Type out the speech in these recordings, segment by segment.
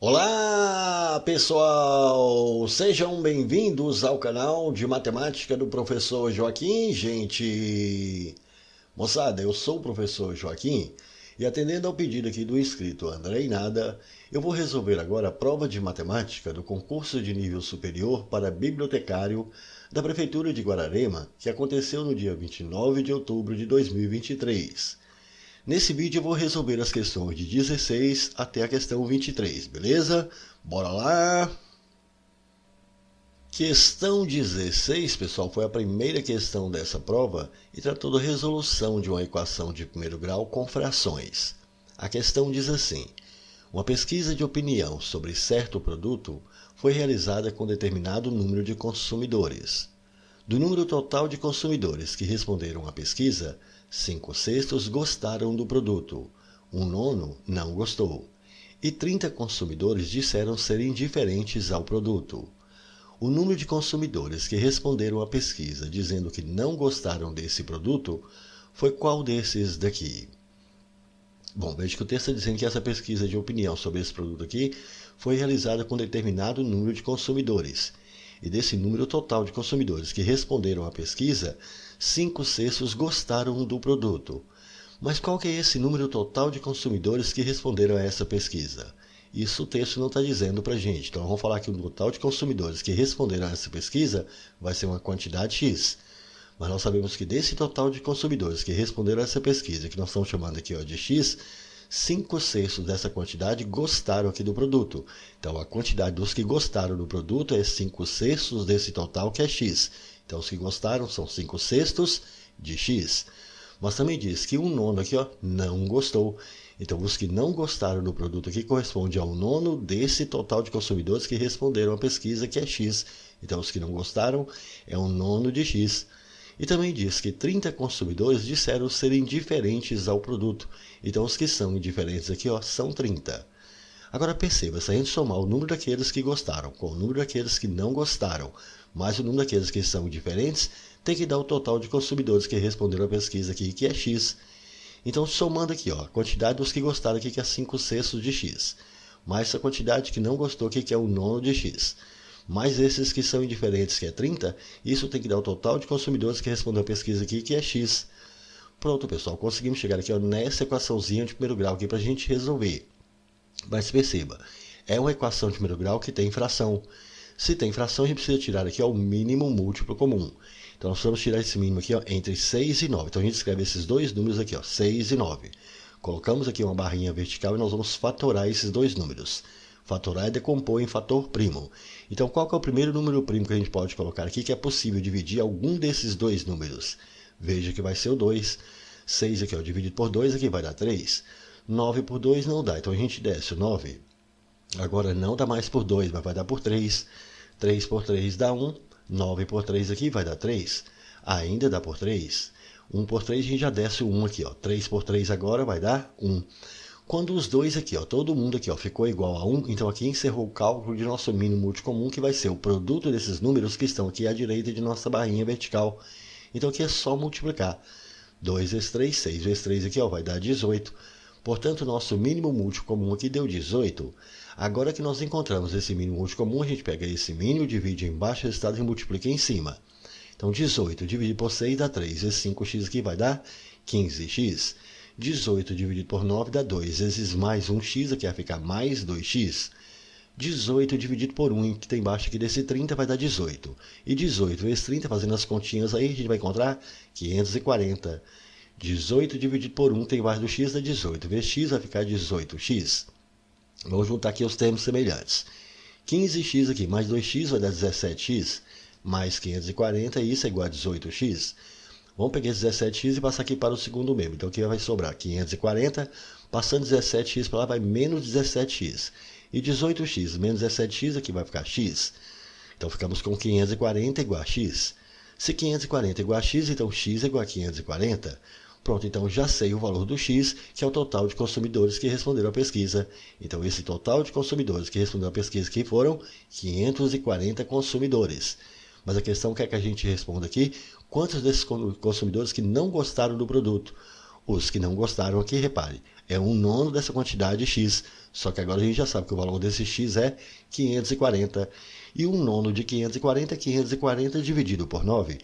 Olá, pessoal! Sejam bem-vindos ao canal de matemática do professor Joaquim, gente! Moçada, eu sou o professor Joaquim e atendendo ao pedido aqui do inscrito André Nada, eu vou resolver agora a prova de matemática do concurso de nível superior para bibliotecário da Prefeitura de Guararema, que aconteceu no dia 29 de outubro de 2023. Nesse vídeo eu vou resolver as questões de 16 até a questão 23, beleza? Bora lá! Questão 16, pessoal, foi a primeira questão dessa prova e tratou da resolução de uma equação de primeiro grau com frações. A questão diz assim: uma pesquisa de opinião sobre certo produto foi realizada com determinado número de consumidores. Do número total de consumidores que responderam à pesquisa, 5/6 gostaram do produto, 1/9 não gostou, e 30 consumidores disseram ser indiferentes ao produto. O número de consumidores que responderam à pesquisa dizendo que não gostaram desse produto foi qual desses daqui? Bom, veja que o texto está dizendo que essa pesquisa de opinião sobre esse produto aqui foi realizada com determinado número de consumidores. E desse número total de consumidores que responderam à pesquisa, 5/6 gostaram do produto. Mas qual que é esse número total de consumidores que responderam a essa pesquisa? Isso o texto não está dizendo para a gente. Então vamos falar que o total de consumidores que responderam a essa pesquisa vai ser uma quantidade X. Mas nós sabemos que desse total de consumidores que responderam a essa pesquisa, que nós estamos chamando aqui de X, 5/6 dessa quantidade gostaram aqui do produto. Então, a quantidade dos que gostaram do produto é 5/6 desse total, que é X. Então, os que gostaram são 5/6 de X. Mas também diz que 1/9 aqui não gostou. Então, os que não gostaram do produto aqui corresponde ao 1/9 desse total de consumidores que responderam à pesquisa, que é X. Então, os que não gostaram é 1/9 de X. E também diz que 30 consumidores disseram ser indiferentes ao produto. Então, os que são indiferentes aqui são 30. Agora perceba, se a gente somar o número daqueles que gostaram com o número daqueles que não gostaram, mais o número daqueles que são indiferentes, tem que dar o total de consumidores que responderam à pesquisa aqui, que é X. Então, somando aqui, a quantidade dos que gostaram aqui, que é 5/6 de X, mais a quantidade que não gostou aqui, que é o 1/9 de X, mais esses que são indiferentes, que é 30, isso tem que dar o total de consumidores que responderam à pesquisa aqui, que é X. Pronto, pessoal, conseguimos chegar aqui nessa equaçãozinha de primeiro grau aqui para a gente resolver. Mas perceba, é uma equação de primeiro grau que tem fração. Se tem fração, a gente precisa tirar aqui o mínimo múltiplo comum. Então, nós vamos tirar esse mínimo aqui entre 6 e 9. Então, a gente escreve esses dois números aqui, 6 e 9. Colocamos aqui uma barrinha vertical e nós vamos fatorar esses dois números. Fatorar é decompor em fator primo. Então, qual que é o primeiro número primo que a gente pode colocar aqui que é possível dividir algum desses dois números? Veja que vai ser o 2. 6 aqui, dividido por 2, aqui vai dar 3. 9 por 2 não dá, então a gente desce o 9. Agora não dá mais por 2, mas vai dar por 3. 3 por 3 dá 1. 9 por 3 aqui vai dar 3. Ainda dá por 3. 1 por 3 a gente já desce o 1 aqui. 3 por 3 agora vai dar 1. Quando os dois aqui, todo mundo aqui ficou igual a 1, então aqui encerrou o cálculo de nosso mínimo múltiplo comum, que vai ser o produto desses números que estão aqui à direita de nossa barrinha vertical. Então aqui é só multiplicar. 2 vezes 3, 6 vezes 3 aqui vai dar 18. Portanto, nosso mínimo múltiplo comum aqui deu 18. Agora que nós encontramos esse mínimo múltiplo comum, a gente pega esse mínimo, divide embaixo o resultado e multiplica em cima. Então, 18 dividido por 6 dá 3, vezes 5x aqui vai dar 15x. 18 dividido por 9 dá 2, vezes mais 1x, aqui vai ficar mais 2x. 18 dividido por 1, que tem embaixo aqui desse 30, vai dar 18. E 18 vezes 30, fazendo as continhas aí, a gente vai encontrar 540. 18 dividido por 1, tem embaixo do x, dá 18. Vezes x vai ficar 18x. Vamos juntar aqui os termos semelhantes. 15x aqui, mais 2x vai dar 17x. Mais 540, e isso é igual a 18x. Vamos pegar esse 17x e passar aqui para o segundo membro. Então aqui vai sobrar 540, passando 17x para lá vai menos 17x. E 18x menos 17x aqui vai ficar x. Então ficamos com 540 igual a x. Se 540 é igual a x, então x é igual a 540. Pronto, então já sei o valor do x, que é o total de consumidores que responderam à pesquisa. Então esse total de consumidores que responderam à pesquisa aqui foram 540 consumidores. Mas a questão quer que a gente responda aqui quantos desses consumidores que não gostaram do produto. Os que não gostaram aqui, repare, é 1/9 dessa quantidade X, só que agora a gente já sabe que o valor desse X é 540, e 1/9 de 540 é 540 dividido por 9.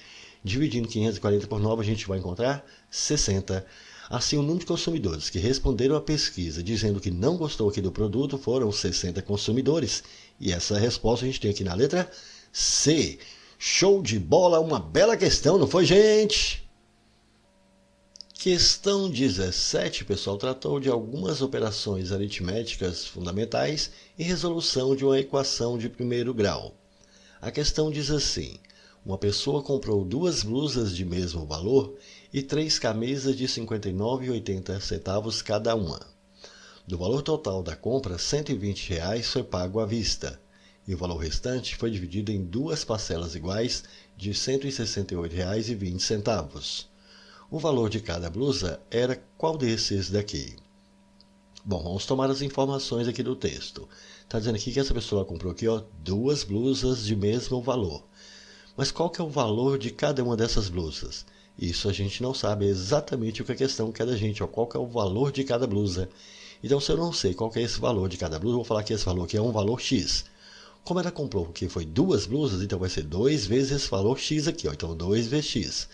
Dividindo 540 por 9, a gente vai encontrar 60. Assim, o número de consumidores que responderam à pesquisa dizendo que não gostou aqui do produto foram 60 consumidores. E essa resposta a gente tem aqui na letra C. Show de bola, uma bela questão, não foi, gente? Questão 17, pessoal, tratou de algumas operações aritméticas fundamentais e resolução de uma equação de primeiro grau. A questão diz assim: uma pessoa comprou 2 blusas de mesmo valor e 3 camisas de R$ 59,80 cada uma. Do valor total da compra, R$ 120 foi pago à vista, e o valor restante foi dividido em 2 parcelas iguais de R$ 168,20. O valor de cada blusa era qual desses daqui? Bom, vamos tomar as informações aqui do texto. Está dizendo aqui que essa pessoa comprou aqui, 2 blusas de mesmo valor. Mas qual que é o valor de cada uma dessas blusas? Isso a gente não sabe exatamente o que a questão quer da gente, qual que é o valor de cada blusa. Então, se eu não sei qual que é esse valor de cada blusa, eu vou falar que esse valor aqui é um valor X. Como ela comprou que foi 2 blusas, então vai ser 2 vezes esse valor X aqui, então 2 vezes X.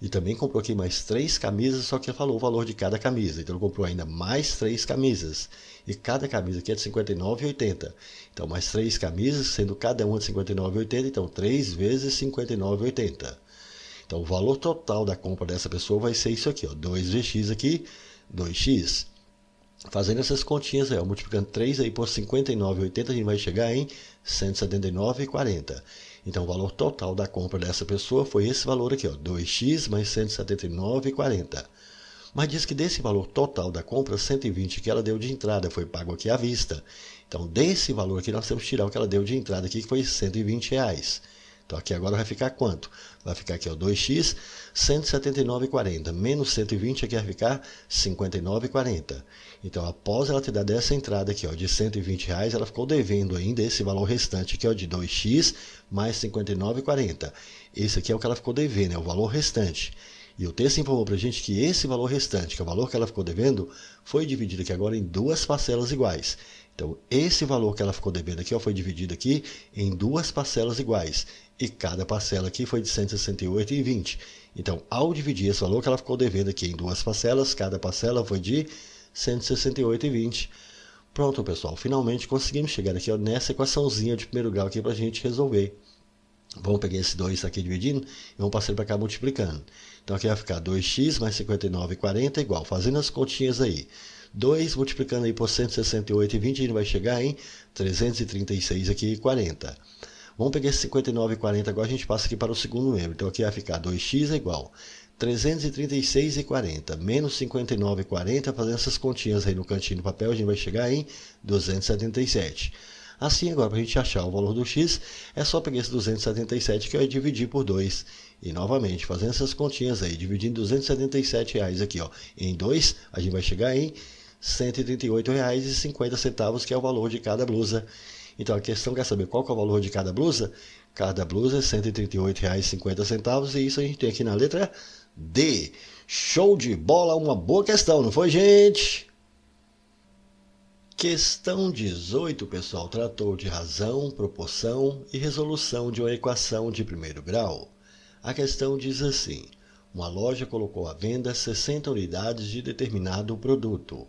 E também comprou aqui mais 3 camisas, só que falou o valor de cada camisa. Então, ele comprou ainda mais 3 camisas. E cada camisa aqui é de R$ 59,80. Então, mais 3 camisas, sendo cada uma de R$ 59,80. Então, 3 vezes R$ 59,80. Então, o valor total da compra dessa pessoa vai ser isso aqui, 2 vezes X aqui, 2X. Fazendo essas continhas, multiplicando 3 aí por R$ 59,80, a gente vai chegar em R$ 179,40. Então, o valor total da compra dessa pessoa foi esse valor aqui, 2x mais 179,40. Mas diz que desse valor total da compra, 120 que ela deu de entrada foi pago aqui à vista. Então, desse valor aqui, nós temos que tirar o que ela deu de entrada aqui, que foi R$ 120. Então, aqui agora vai ficar quanto? Vai ficar aqui, 2x, 179,40. Menos 120, aqui vai ficar 59,40. Então, após ela ter dado essa entrada aqui, de R$ 120, ela ficou devendo ainda esse valor restante aqui, de 2x mais 59,40. Esse aqui é o que ela ficou devendo, é o valor restante. E o texto informou para a gente que esse valor restante, que é o valor que ela ficou devendo, foi dividido aqui agora em 2 parcelas iguais. Então, esse valor que ela ficou devendo aqui, foi dividido aqui em 2 parcelas iguais. E cada parcela aqui foi de R$ 168,20. Então, ao dividir esse valor que ela ficou devendo aqui em 2 parcelas, cada parcela foi de R$ 168,20. Pronto, pessoal. Finalmente conseguimos chegar aqui nessa equaçãozinha de primeiro grau aqui para a gente resolver. Vamos pegar esse 2 aqui dividindo e vamos passar para cá multiplicando. Então, aqui vai ficar 2x mais 59,40 igual. Fazendo as continhas aí. 2 multiplicando aí por 168,20, a gente vai chegar em 336,40. Vamos pegar esse 59,40 agora, a gente passa aqui para o segundo membro. Então, aqui vai ficar 2x é igual 336,40 menos 59,40, fazendo essas continhas aí no cantinho do papel, a gente vai chegar em 277. Assim, agora, para a gente achar o valor do x, é só pegar esse 277 que vai dividir por 2. E, novamente, fazendo essas continhas aí, dividindo R$ 277 aqui, em 2, a gente vai chegar em R$ 138,50, que é o valor de cada blusa. Então, a questão quer saber qual que é o valor de cada blusa? Cada blusa é R$ 138,50, e isso a gente tem aqui na letra D. Show de bola, uma boa questão, não foi, gente? Questão 18, pessoal, tratou de razão, proporção e resolução de uma equação de primeiro grau. A questão diz assim: uma loja colocou à venda 60 unidades de determinado produto.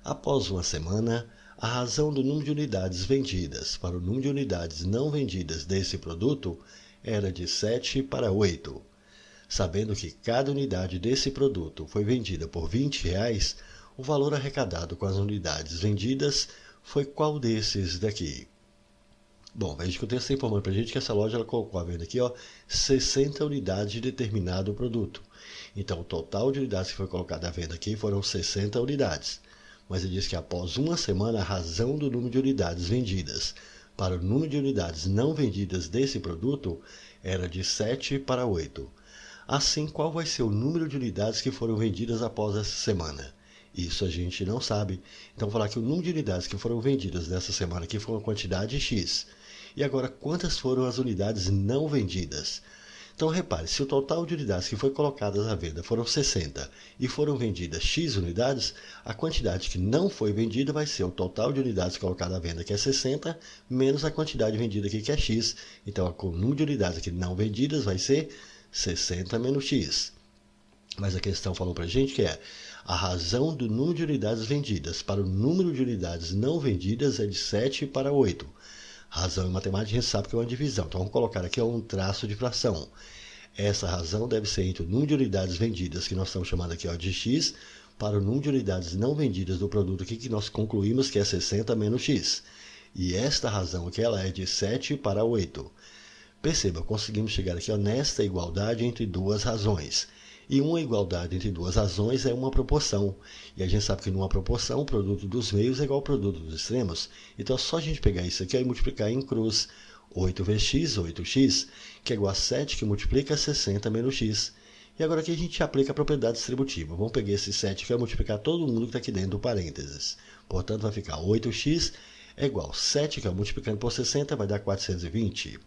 Após uma semana, a razão do número de unidades vendidas para o número de unidades não vendidas desse produto era de 7 para 8. Sabendo que cada unidade desse produto foi vendida por R$ 20, o valor arrecadado com as unidades vendidas foi qual desses daqui? Bom, veja que o texto está informando para a gente que essa loja ela colocou à venda aqui 60 unidades de determinado produto. Então, o total de unidades que foi colocado à venda aqui foram 60 unidades. Mas ele diz que após uma semana, a razão do número de unidades vendidas para o número de unidades não vendidas desse produto era de 7 para 8. Assim, qual vai ser o número de unidades que foram vendidas após essa semana? Isso a gente não sabe. Então, vou falar que o número de unidades que foram vendidas nessa semana aqui foi uma quantidade X. E agora, quantas foram as unidades não vendidas? Então repare, se o total de unidades que foi colocadas à venda foram 60 e foram vendidas X unidades, a quantidade que não foi vendida vai ser o total de unidades colocadas à venda, que é 60, menos a quantidade vendida aqui, que é X. Então o número de unidades aqui não vendidas vai ser 60 menos X. Mas a questão falou para a gente que é a razão do número de unidades vendidas para o número de unidades não vendidas é de 7 para 8. Razão em matemática a gente sabe que é uma divisão, então vamos colocar aqui um traço de fração. Essa razão deve ser entre o número de unidades vendidas, que nós estamos chamando aqui de X, para o número de unidades não vendidas do produto aqui, que nós concluímos que é 60 menos X. E esta razão aqui ela é de 7 para 8. Perceba, conseguimos chegar aqui nesta igualdade entre duas razões. E uma igualdade entre duas razões é uma proporção. E a gente sabe que numa proporção o produto dos meios é igual ao produto dos extremos. Então é só a gente pegar isso aqui e multiplicar em cruz. 8 vezes x, 8x, que é igual a 7 que multiplica 60 menos x. E agora aqui a gente aplica a propriedade distributiva. Vamos pegar esse 7 que vai multiplicar todo mundo que está aqui dentro do parênteses. Portanto vai ficar 8x é igual a 7 que multiplicando por 60 vai dar 420.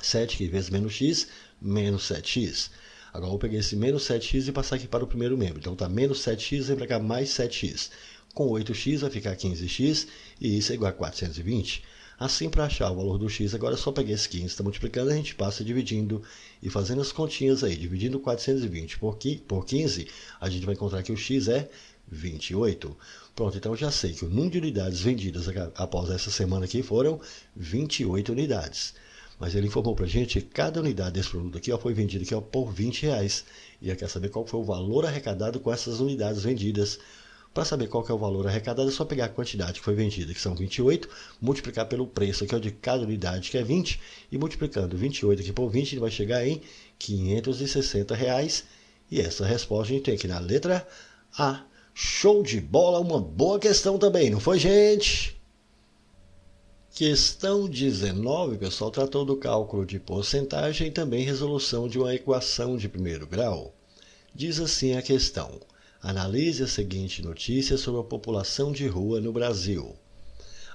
7 que vezes menos x, menos 7x. Agora eu vou pegar esse menos 7x e passar aqui para o primeiro membro. Então está menos 7x vai para cá mais 7x. Com 8x vai ficar 15x e isso é igual a 420. Assim, para achar o valor do x, agora é só pegar esse 15, está multiplicando, a gente passa dividindo e fazendo as continhas aí. Dividindo 420 por 15, a gente vai encontrar que o x é 28. Pronto, então já sei que o número de unidades vendidas após essa semana aqui foram 28 unidades. Mas ele informou para a gente que cada unidade desse produto aqui foi vendida aqui, por R$20. E ele quer saber qual foi o valor arrecadado com essas unidades vendidas. Para saber qual que é o valor arrecadado, é só pegar a quantidade que foi vendida, que são 28, multiplicar pelo preço, que é o de cada unidade, que é 20, e multiplicando 28 aqui por 20, ele vai chegar em R$560. E essa resposta a gente tem aqui na letra A. Show de bola, uma boa questão também, não foi, gente? Questão 19, pessoal, tratou do cálculo de porcentagem e também resolução de uma equação de primeiro grau. Diz assim a questão: analise a seguinte notícia sobre a população de rua no Brasil.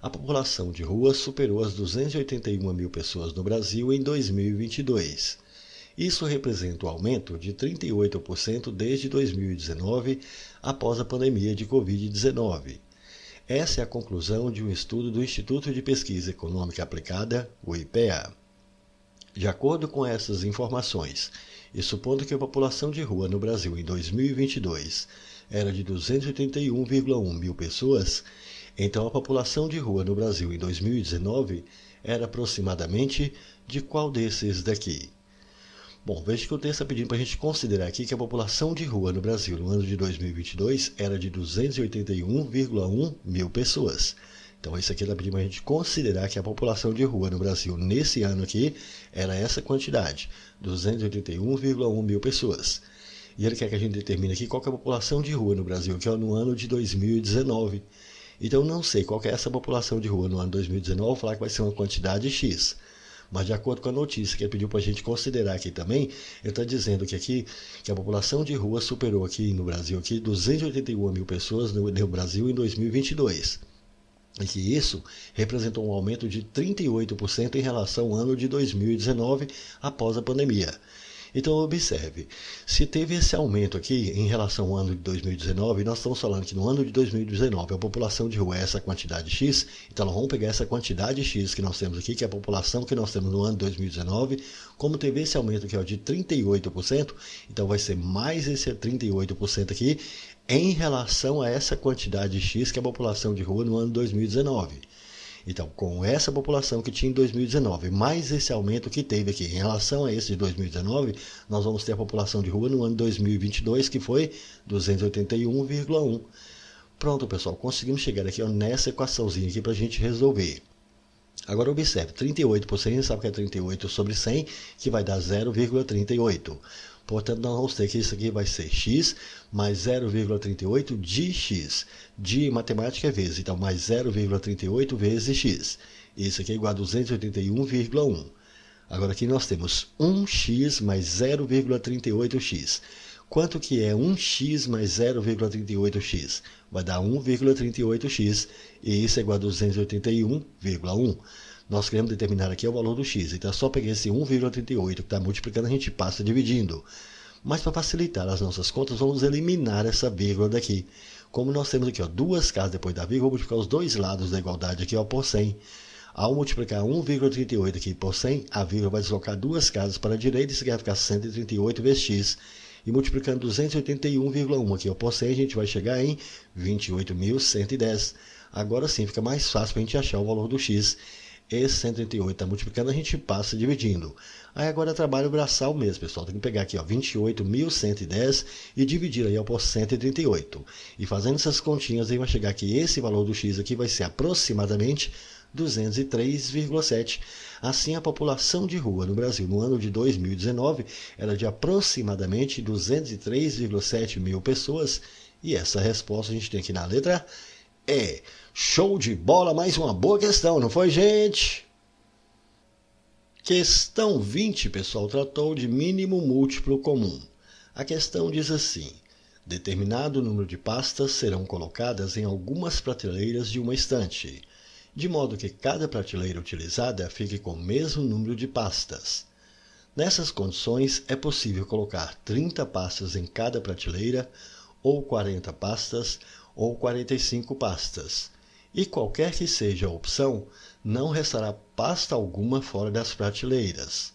A população de rua superou as 281 mil pessoas no Brasil em 2022. Isso representa um aumento de 38% desde 2019, após a pandemia de Covid-19. Essa é a conclusão de um estudo do Instituto de Pesquisa Econômica Aplicada, o IPEA. De acordo com essas informações, e supondo que a população de rua no Brasil em 2022 era de 281,1 mil pessoas, então a população de rua no Brasil em 2019 era aproximadamente de qual desses daqui? Bom, veja que o texto está pedindo para a gente considerar aqui que a população de rua no Brasil no ano de 2022 era de 281,1 mil pessoas. Então, isso aqui está pedindo para a gente considerar que a população de rua no Brasil nesse ano aqui era essa quantidade, 281,1 mil pessoas. E ele quer que a gente determine aqui qual que é a população de rua no Brasil, que é no ano de 2019. Então, não sei qual que é essa população de rua no ano de 2019, vou falar que vai ser uma quantidade X. Mas de acordo com a notícia que ele pediu para a gente considerar aqui também, ele está dizendo que aqui que a população de rua superou aqui no Brasil aqui 281 mil pessoas no Brasil em 2022. E que isso representou um aumento de 38% em relação ao ano de 2019 após a pandemia. Então observe, se teve esse aumento aqui em relação ao ano de 2019, nós estamos falando que no ano de 2019 a população de rua é essa quantidade X, então nós vamos pegar essa quantidade X que nós temos aqui, que é a população que nós temos no ano de 2019, como teve esse aumento que é o de 38%, então vai ser mais esse 38% aqui em relação a essa quantidade X que é a população de rua no ano de 2019. Então, com essa população que tinha em 2019, mais esse aumento que teve aqui em relação a esse de 2019, nós vamos ter a população de rua no ano de 2022, que foi 281,1. Pronto, pessoal, conseguimos chegar aqui nessa equaçãozinha aqui para a gente resolver. Agora observe, 38%, a gente sabe que é 38 sobre 100, que vai dar 0,38. Portanto, nós vamos ter que isso aqui vai ser x mais 0,38 de x. De matemática é vezes, então mais 0,38 vezes x. Isso aqui é igual a 281,1. Agora aqui nós temos 1x mais 0,38x. Quanto que é 1x mais 0,38x? Vai dar 1,38x, e isso é igual a 281,1. nós queremos determinar aqui o valor do x. Então é só pegar esse 1,38 que está multiplicando, a gente passa dividindo. Mas para facilitar as nossas contas, vamos eliminar essa vírgula daqui. Como nós temos aqui duas casas depois da vírgula, vou multiplicar os dois lados da igualdade aqui por 100. Ao multiplicar 1,38 aqui por 100, a vírgula vai deslocar duas casas para a direita, isso aqui vai ficar 138 vezes x. E multiplicando 281,1 aqui por 100, a gente vai chegar em 28.110. Agora sim, fica mais fácil para a gente achar o valor do x. Esse 138 está multiplicando, a gente passa dividindo. Aí agora é trabalho braçal mesmo, pessoal. Tem que pegar aqui 28.110 e dividir aí por 138. E fazendo essas continhas, aí vai chegar que esse valor do x aqui vai ser aproximadamente 203,7. Assim, a população de rua no Brasil no ano de 2019 era de aproximadamente 203,7 mil pessoas. E essa resposta a gente tem aqui na letra E. Show de bola, mais uma boa questão, não foi, gente? Questão 20, pessoal, tratou de mínimo múltiplo comum. A questão diz assim: determinado número de pastas serão colocadas em algumas prateleiras de uma estante, de modo que cada prateleira utilizada fique com o mesmo número de pastas. Nessas condições, é possível colocar 30 pastas em cada prateleira, ou 40 pastas, ou 45 pastas. E qualquer que seja a opção, não restará pasta alguma fora das prateleiras.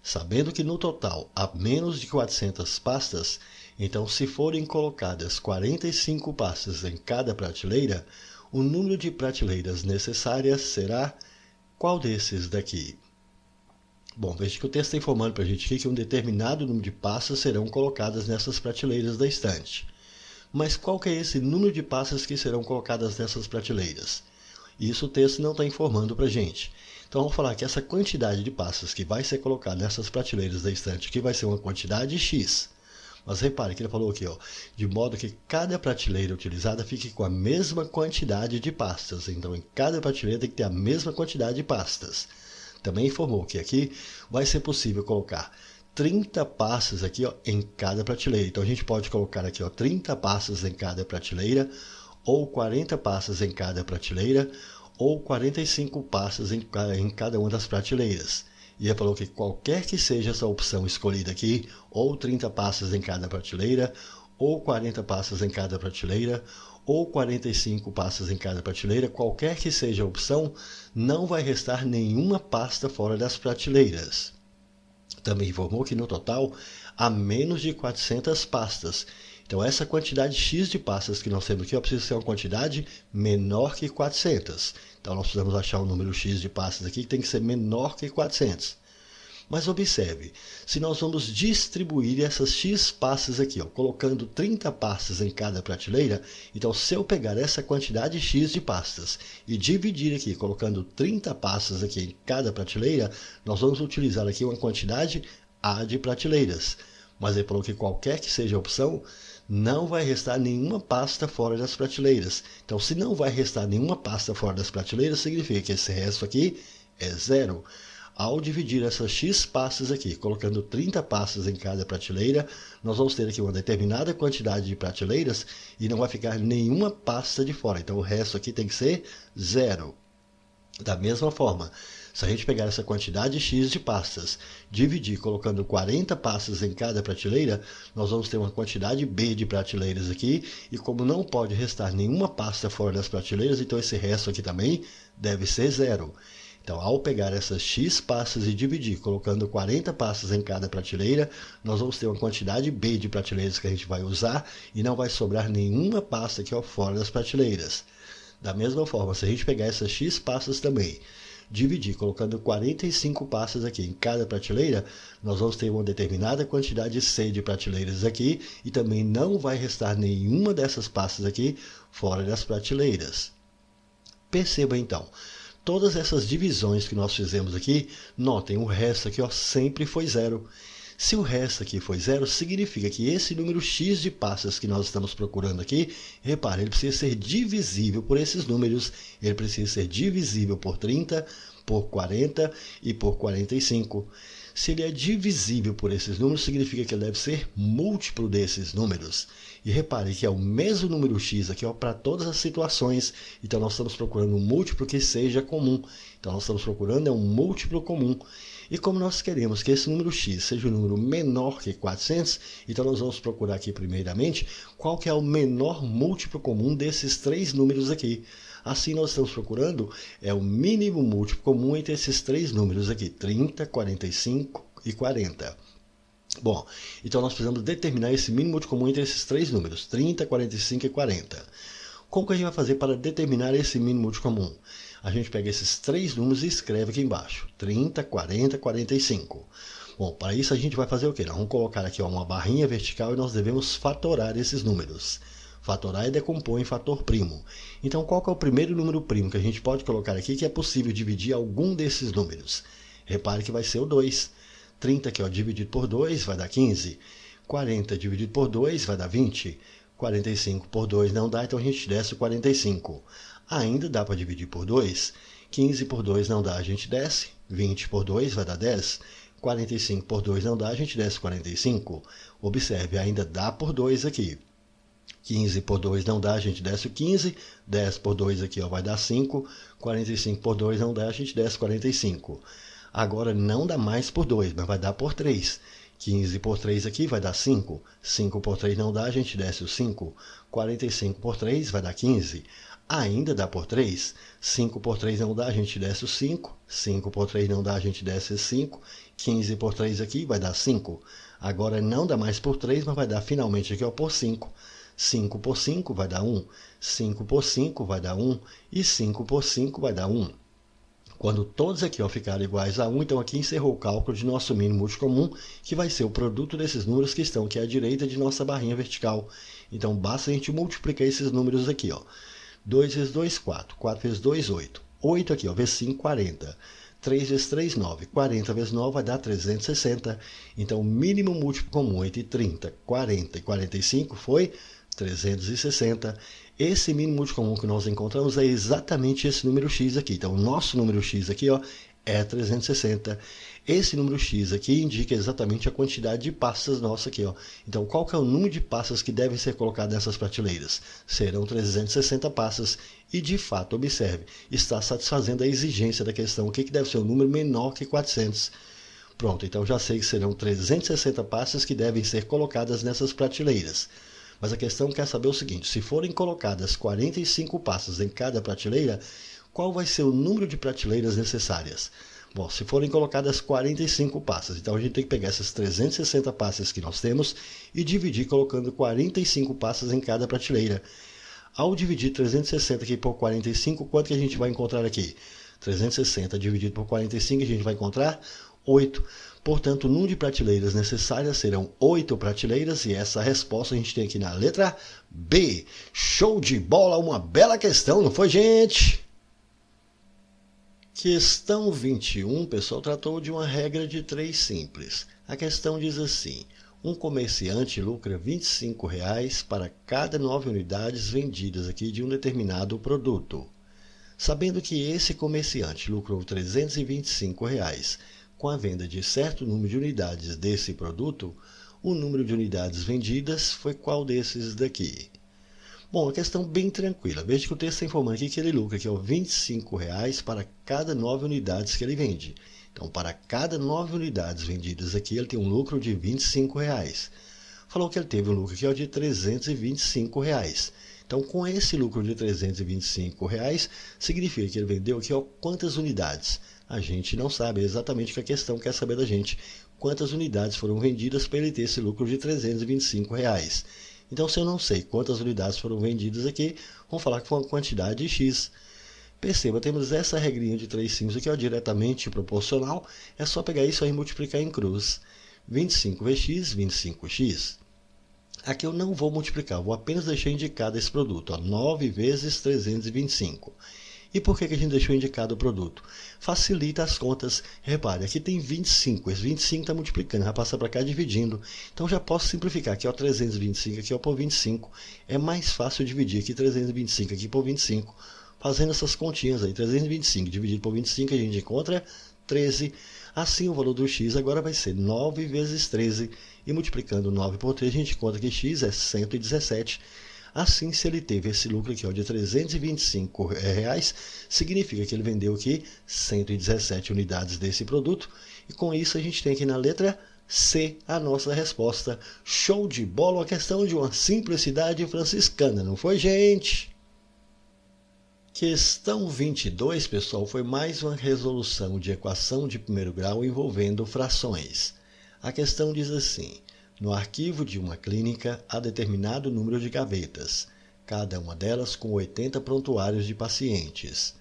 Sabendo que no total há menos de 400 pastas, então se forem colocadas 45 pastas em cada prateleira, o número de prateleiras necessárias será qual desses daqui? Bom, veja que o texto está informando para a gente aqui que um determinado número de pastas serão colocadas nessas prateleiras da estante. Mas qual que é esse número de pastas que serão colocadas nessas prateleiras? Isso o texto não está informando para a gente. Então vamos falar que essa quantidade de pastas que vai ser colocada nessas prateleiras da estante aqui vai ser uma quantidade x. Mas repare que ele falou aqui, de modo que cada prateleira utilizada fique com a mesma quantidade de pastas. Então em cada prateleira tem que ter a mesma quantidade de pastas. Também informou que aqui vai ser possível colocar 30 pastas aqui em cada prateleira. Então a gente pode colocar aqui 30 pastas em cada prateleira, ou 40 pastas em cada prateleira, ou 45 pastas em cada uma das prateleiras. E ele falou que qualquer que seja essa opção escolhida aqui, ou 30 pastas em cada prateleira, ou 40 pastas em cada prateleira, ou 45 pastas em cada prateleira, qualquer que seja a opção, não vai restar nenhuma pasta fora das prateleiras. Também informou que no total há menos de 400 pastas. Então essa quantidade x de pastas que nós temos aqui precisa ser uma quantidade menor que 400. Então nós precisamos achar um número x de pastas aqui que tem que ser menor que 400. Mas observe, se nós vamos distribuir essas x pastas aqui, colocando 30 pastas em cada prateleira, então se eu pegar essa quantidade x de pastas e dividir aqui, colocando 30 pastas aqui em cada prateleira, nós vamos utilizar aqui uma quantidade A de prateleiras. Mas ele falou que qualquer que seja a opção, não vai restar nenhuma pasta fora das prateleiras. Então, se não vai restar nenhuma pasta fora das prateleiras, significa que esse resto aqui é zero. Ao dividir essas x pastas aqui, colocando 30 pastas em cada prateleira, nós vamos ter aqui uma determinada quantidade de prateleiras e não vai ficar nenhuma pasta de fora. Então, o resto aqui tem que ser zero. Da mesma forma, se a gente pegar essa quantidade x de pastas, dividir colocando 40 pastas em cada prateleira, nós vamos ter uma quantidade b de prateleiras aqui, e como não pode restar nenhuma pasta fora das prateleiras, então esse resto aqui também deve ser zero. Então, ao pegar essas x pastas e dividir, colocando 40 pastas em cada prateleira, nós vamos ter uma quantidade b de prateleiras que a gente vai usar, e não vai sobrar nenhuma pasta aqui fora das prateleiras. Da mesma forma, se a gente pegar essas x pastas também, dividir colocando 45 pastas aqui em cada prateleira, nós vamos ter uma determinada quantidade C de prateleiras aqui e também não vai restar nenhuma dessas pastas aqui fora das prateleiras. Perceba então, todas essas divisões que nós fizemos aqui, notem, o resto aqui sempre foi zero. Se o resto aqui foi zero, significa que esse número x de pastas que nós estamos procurando aqui, repare, ele precisa ser divisível por esses números, ele precisa ser divisível por 30, por 40 e por 45. Se ele é divisível por esses números, significa que ele deve ser múltiplo desses números. E repare que é o mesmo número x aqui para todas as situações. Então nós estamos procurando um múltiplo que seja comum. Então nós estamos procurando um múltiplo comum. E como nós queremos que esse número x seja um número menor que 400, então nós vamos procurar aqui primeiramente qual que é o menor múltiplo comum desses três números aqui. Assim nós estamos procurando o mínimo múltiplo comum entre esses três números aqui, 30, 45 e 40. Bom, então nós precisamos determinar esse mínimo múltiplo comum entre esses três números, 30, 45 e 40. Como que a gente vai fazer para determinar esse mínimo múltiplo comum? A gente pega esses três números e escreve aqui embaixo, 30, 40, 45. Bom, para isso a gente vai fazer o quê? Nós vamos colocar aqui uma barrinha vertical e nós devemos fatorar esses números. Fatorar e decompor em fator primo. Então, qual que é o primeiro número primo que a gente pode colocar aqui que é possível dividir algum desses números? Repare que vai ser o 2. 30 aqui, dividido por 2 vai dar 15. 40 dividido por 2 vai dar 20. 45 por 2 não dá, então a gente desce o 45. Ainda dá para dividir por 2. 15 por 2 não dá, a gente desce. 20 por 2 vai dar 10. 45 por 2 não dá, a gente desce 45. Observe, ainda dá por 2 aqui. 15 por 2 não dá, a gente desce o 15. 10 por 2 aqui vai dar 5. 45 por 2 não dá, a gente desce 45. Agora não dá mais por 2, mas vai dar por 3. 15 por 3 aqui vai dar 5. 5 por 3 não dá, a gente desce o 5. 45 por 3 vai dar 15. Ainda dá por 3. 5 por 3 não dá, a gente desce o 5. 5 por 3 não dá, a gente desce o 5. 15 por 3 aqui vai dar 5. Agora não dá mais por 3, mas vai dar finalmente aqui por 5. 5 por 5 vai dar 1. 5 por 5 vai dar 1. E 5 por 5 vai dar 1. Quando todos aqui ficarem iguais a 1, então aqui encerrou o cálculo de nosso mínimo múltiplo comum, que vai ser o produto desses números que estão aqui à direita de nossa barrinha vertical. Então basta a gente multiplicar esses números aqui. 2 vezes 2, 4. 4 vezes 2, 8. 8 aqui, vezes 5, 40. 3 vezes 3, 9. 40 vezes 9 vai dar 360. Então o mínimo múltiplo comum entre 30, 40 e 45 foi 360. Esse mínimo múltiplo comum que nós encontramos é exatamente esse número x aqui. Então, o nosso número x aqui é 360. Esse número x aqui indica exatamente a quantidade de pastas nossa aqui. Então, qual que é o número de pastas que devem ser colocadas nessas prateleiras? Serão 360 pastas. E, de fato, observe, está satisfazendo a exigência da questão. O que deve ser um número menor que 400? Pronto, então já sei que serão 360 pastas que devem ser colocadas nessas prateleiras. Mas a questão quer saber o seguinte, se forem colocadas 45 pastas em cada prateleira, qual vai ser o número de prateleiras necessárias? Bom, se forem colocadas 45 pastas, então a gente tem que pegar essas 360 pastas que nós temos e dividir colocando 45 pastas em cada prateleira. Ao dividir 360 aqui por 45, quanto que a gente vai encontrar aqui? 360 dividido por 45, a gente vai encontrar 8. Portanto, o número de prateleiras necessárias serão 8 prateleiras e essa resposta a gente tem aqui na letra B. Show de bola, uma bela questão, não foi, gente? Questão 21, pessoal, tratou de uma regra de 3 simples. A questão diz assim, um comerciante lucra R$ 25 para cada 9 unidades vendidas aqui de um determinado produto. Sabendo que esse comerciante lucrou R$ 325 com a venda de certo número de unidades desse produto, o número de unidades vendidas foi qual desses daqui? Bom, uma questão bem tranquila. Veja que o texto está informando aqui que ele lucra aqui, R$ 25 para cada 9 unidades que ele vende. Então, para cada 9 unidades vendidas aqui, ele tem um lucro de R$ 25. Falou que ele teve um lucro aqui de R$ 325. Então, com esse lucro de R$ 325, significa que ele vendeu aqui quantas unidades? A gente não sabe, é exatamente o que a questão quer saber da gente. Quantas unidades foram vendidas para ele ter esse lucro de R$ 325. Então, se eu não sei quantas unidades foram vendidas aqui, vamos falar que foi uma quantidade de X. Perceba, temos essa regrinha de 3 simples aqui, diretamente proporcional. É só pegar isso e multiplicar em cruz. 25 vezes X, 25x. Aqui eu não vou multiplicar, vou apenas deixar indicado esse produto. 9 vezes 325. E por que a gente deixou indicado o produto? Facilita as contas. Repare, aqui tem 25. Esse 25 está multiplicando, vai passar para cá dividindo. Então já posso simplificar. Aqui 325, aqui por 25. É mais fácil dividir aqui 325 aqui por 25. Fazendo essas continhas aí. 325 dividido por 25 a gente encontra 13. Assim, o valor do x agora vai ser 9 vezes 13, e multiplicando 9 por 3, a gente conta que x é 117. Assim, se ele teve esse lucro aqui, ó, de R$325, significa que ele vendeu aqui 117 unidades desse produto. E com isso a gente tem aqui na letra C a nossa resposta. Show de bola, uma questão de uma simplicidade franciscana, não foi, gente? Questão 22, pessoal, foi mais uma resolução de equação de primeiro grau envolvendo frações. A questão diz assim: no arquivo de uma clínica há determinado número de gavetas, cada uma delas com 80 prontuários de pacientes.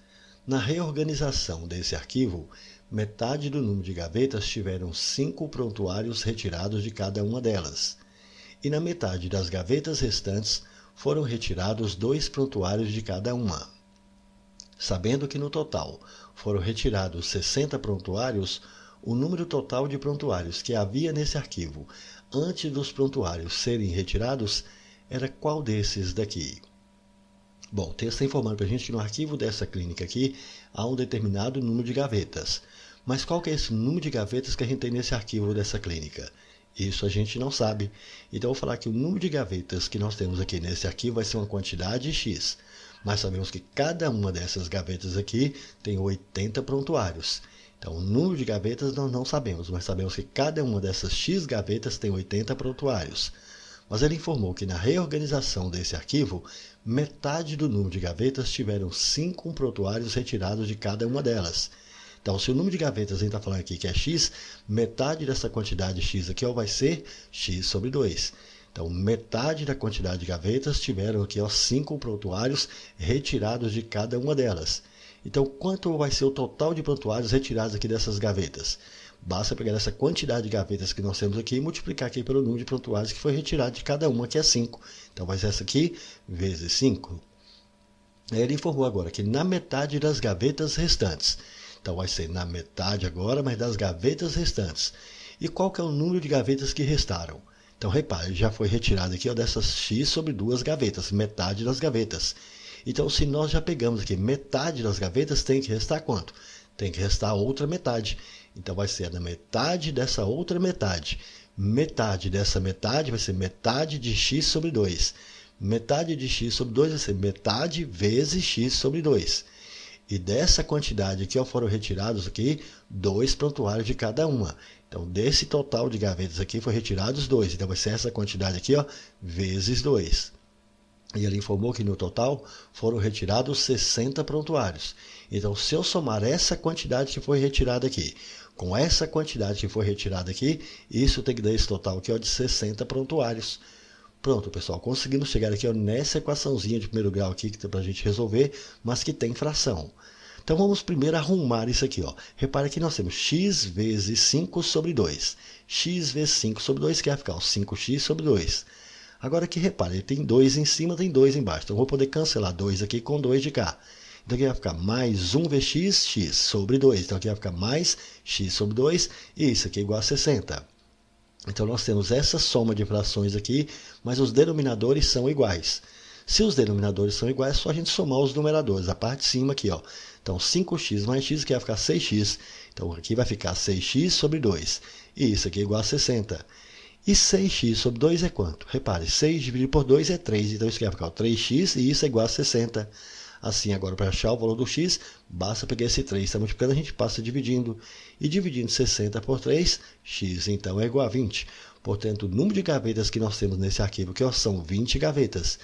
Na reorganização desse arquivo, metade do número de gavetas tiveram 5 prontuários retirados de cada uma delas, e na metade das gavetas restantes foram retirados 2 prontuários de cada uma. Sabendo que no total foram retirados 60 prontuários, o número total de prontuários que havia nesse arquivo antes dos prontuários serem retirados era qual desses daqui? Bom, o texto está informando para a gente que no arquivo dessa clínica aqui há um determinado número de gavetas. Mas qual que é esse número de gavetas que a gente tem nesse arquivo dessa clínica? Isso a gente não sabe. Então eu vou falar que o número de gavetas que nós temos aqui nesse arquivo vai ser uma quantidade x. Mas sabemos que cada uma dessas gavetas aqui tem 80 prontuários. Então, o número de gavetas nós não sabemos, mas sabemos que cada uma dessas x gavetas tem 80 prontuários. Mas ele informou que na reorganização desse arquivo, metade do número de gavetas tiveram 5 prontuários retirados de cada uma delas. Então, se o número de gavetas a gente está falando aqui que é x, metade dessa quantidade x aqui ó, vai ser x sobre 2. Então, metade da quantidade de gavetas tiveram aqui ó, 5 prontuários retirados de cada uma delas. Então, quanto vai ser o total de prontuários retirados aqui dessas gavetas? Basta pegar essa quantidade de gavetas que nós temos aqui e multiplicar aqui pelo número de prontuários que foi retirado de cada uma, que é 5. Então, vai ser essa aqui vezes 5. Ele informou agora que na metade das gavetas restantes. Então, vai ser na metade agora, mas das gavetas restantes. E qual que é o número de gavetas que restaram? Então, repare, já foi retirado aqui ó, dessas x sobre 2 gavetas, metade das gavetas. Então, se nós já pegamos aqui metade das gavetas, tem que restar quanto? Tem que restar a outra metade. Então, vai ser na metade dessa outra metade. Metade dessa metade vai ser metade de x sobre 2. Metade de x sobre 2 vai ser metade vezes x sobre 2. E dessa quantidade aqui ó, foram retirados aqui 2 prontuários de cada uma. Então, desse total de gavetas aqui, foi retirados 2. Então, vai ser essa quantidade aqui ó, vezes 2. E ele informou que no total foram retirados 60 prontuários. Então, se eu somar essa quantidade que foi retirada aqui, com essa quantidade que foi retirada aqui, isso tem que dar esse total aqui ó, de 60 prontuários. Pronto, pessoal, conseguimos chegar aqui ó, nessa equaçãozinha de primeiro grau aqui, que tem para a gente resolver, mas que tem fração. Então, vamos primeiro arrumar isso aqui. Ó. Repare que nós temos x vezes 5 sobre 2. X vezes 5 sobre 2, que vai ficar ó, 5x sobre 2. Agora que repare, tem 2 em cima, tem 2 embaixo. Então, eu vou poder cancelar 2 aqui com 2 de cá. Então, aqui vai ficar mais 1 vezes x sobre 2. Então, aqui vai ficar mais x sobre 2, e isso aqui é igual a 60. Então, nós temos essa soma de frações aqui, mas os denominadores são iguais. Se os denominadores são iguais, é só a gente somar os numeradores. A parte de cima aqui, ó. Então, 5x mais x aqui vai ficar 6x. Então, aqui vai ficar 6x sobre 2. E isso aqui é igual a 60. E 6x sobre 2 é quanto? Repare, 6 dividido por 2 é 3. Então, isso aqui vai ficar 3x e isso é igual a 60. Assim, agora, para achar o valor do x, basta pegar esse 3. Está multiplicando, a gente passa dividindo. E dividindo 60 por 3, x então é igual a 20. Portanto, o número de gavetas que nós temos nesse arquivo aqui ó, são 20 gavetas.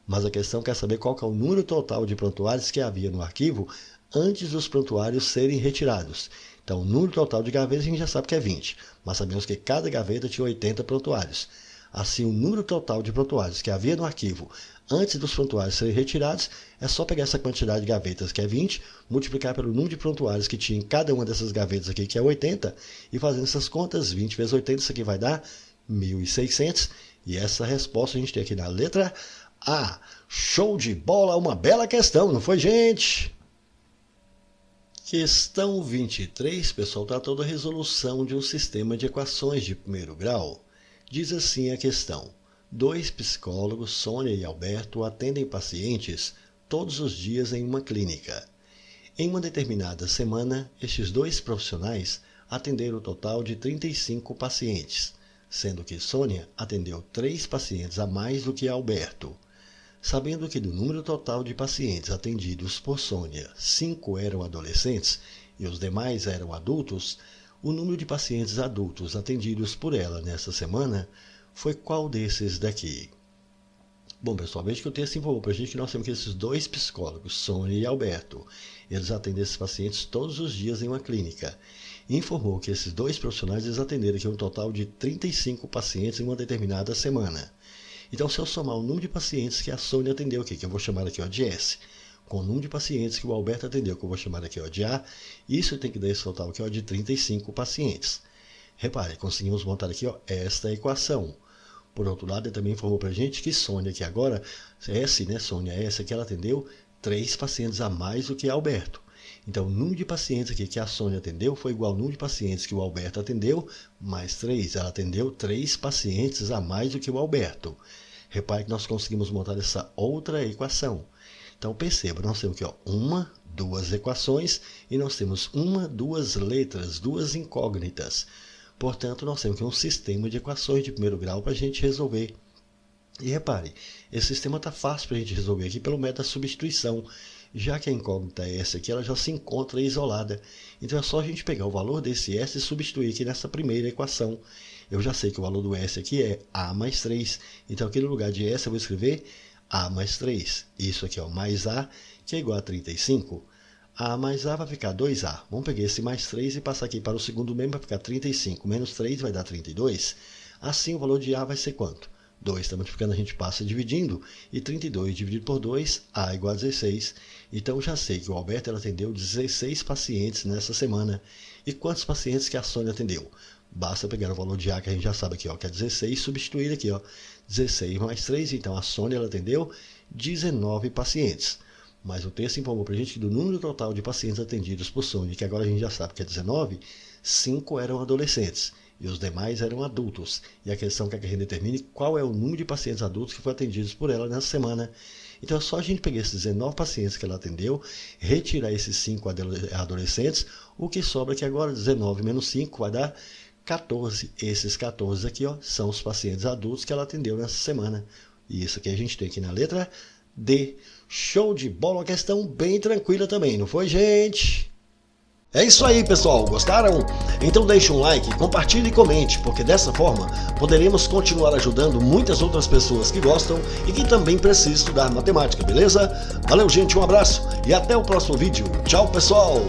Mas a questão quer saber qual que é o número total de prontuários que havia no arquivo antes dos prontuários serem retirados. Então, o número total de gavetas a gente já sabe que é 20, mas sabemos que cada gaveta tinha 80 prontuários. Assim, o número total de prontuários que havia no arquivo antes dos prontuários serem retirados, é só pegar essa quantidade de gavetas, que é 20, multiplicar pelo número de prontuários que tinha em cada uma dessas gavetas aqui, que é 80, e fazendo essas contas, 20 vezes 80, isso aqui vai dar 1.600, e essa resposta a gente tem aqui na letra A. Show de bola, uma bela questão, não foi, gente? Questão 23, pessoal, tratou da resolução de um sistema de equações de primeiro grau. Diz assim a questão: 2 psicólogos, Sônia e Alberto, atendem pacientes todos os dias em uma clínica. Em uma determinada semana, estes 2 profissionais atenderam o total de 35 pacientes, sendo que Sônia atendeu 3 pacientes a mais do que Alberto. Sabendo que do número total de pacientes atendidos por Sônia, 5 eram adolescentes e os demais eram adultos, o número de pacientes adultos atendidos por ela nesta semana foi qual desses daqui? Bom, pessoal, veja que o texto informou para a gente que nós temos que esses 2 psicólogos, Sônia e Alberto, eles atendem esses pacientes todos os dias em uma clínica. E informou que esses 2 profissionais eles atenderam aqui um total de 35 pacientes em uma determinada semana. Então, se eu somar o número de pacientes que a Sônia atendeu aqui, que eu vou chamar aqui ó, de S, com o número de pacientes que o Alberto atendeu, que eu vou chamar aqui ó, de A, isso tem que dar esse total aqui ó, de 35 pacientes. Repare, conseguimos montar aqui ó, esta equação. Por outro lado, ele também informou para a gente que Sônia aqui agora, S, né, Sônia S, que ela atendeu 3 pacientes a mais do que Alberto. Então, o número de pacientes aqui que a Sônia atendeu foi igual ao número de pacientes que o Alberto atendeu, mais 3. Ela atendeu 3 pacientes a mais do que o Alberto. Repare que nós conseguimos montar essa outra equação. Então, perceba, nós temos aqui ó, 1, 2 equações e nós temos 1, 2 letras, 2 incógnitas. Portanto, nós temos aqui um sistema de equações de primeiro grau para a gente resolver. E repare, esse sistema está fácil para a gente resolver aqui pelo método da substituição. Já que a incógnita S aqui, ela já se encontra isolada. Então é só a gente pegar o valor desse S e substituir aqui nessa primeira equação. Eu já sei que o valor do S aqui é A mais 3. Então aqui no lugar de S eu vou escrever A mais 3. Isso aqui é o mais A, que é igual a 35. A mais A vai ficar 2A. Vamos pegar esse mais 3 e passar aqui para o segundo membro, vai ficar 35. Menos 3 vai dar 32. Assim o valor de A vai ser quanto? 2 está multiplicando, a gente passa dividindo, e 32 dividido por 2, A igual a 16. Então já sei que o Alberto ela atendeu 16 pacientes nessa semana. E quantos pacientes que a Sônia atendeu? Basta pegar o valor de A que a gente já sabe aqui, ó, que é 16, substituir aqui, ó, 16 mais 3, então a Sônia ela atendeu 19 pacientes. Mas o texto informou para a gente que do número total de pacientes atendidos por Sônia, que agora a gente já sabe que é 19, 5 eram adolescentes. E os demais eram adultos. E a questão é que a gente determine qual é o número de pacientes adultos que foram atendidos por ela nessa semana. Então é só a gente pegar esses 19 pacientes que ela atendeu, retirar esses 5 adolescentes, o que sobra aqui agora, 19 menos 5, vai dar 14. Esses 14 aqui ó, são os pacientes adultos que ela atendeu nessa semana. E isso aqui a gente tem aqui na letra D. Show de bola, uma questão bem tranquila também, não foi, gente? É isso aí, pessoal. Gostaram? Então deixe um like, compartilhe e comente, porque dessa forma poderemos continuar ajudando muitas outras pessoas que gostam e que também precisam estudar matemática, beleza? Valeu, gente, um abraço e até o próximo vídeo. Tchau, pessoal!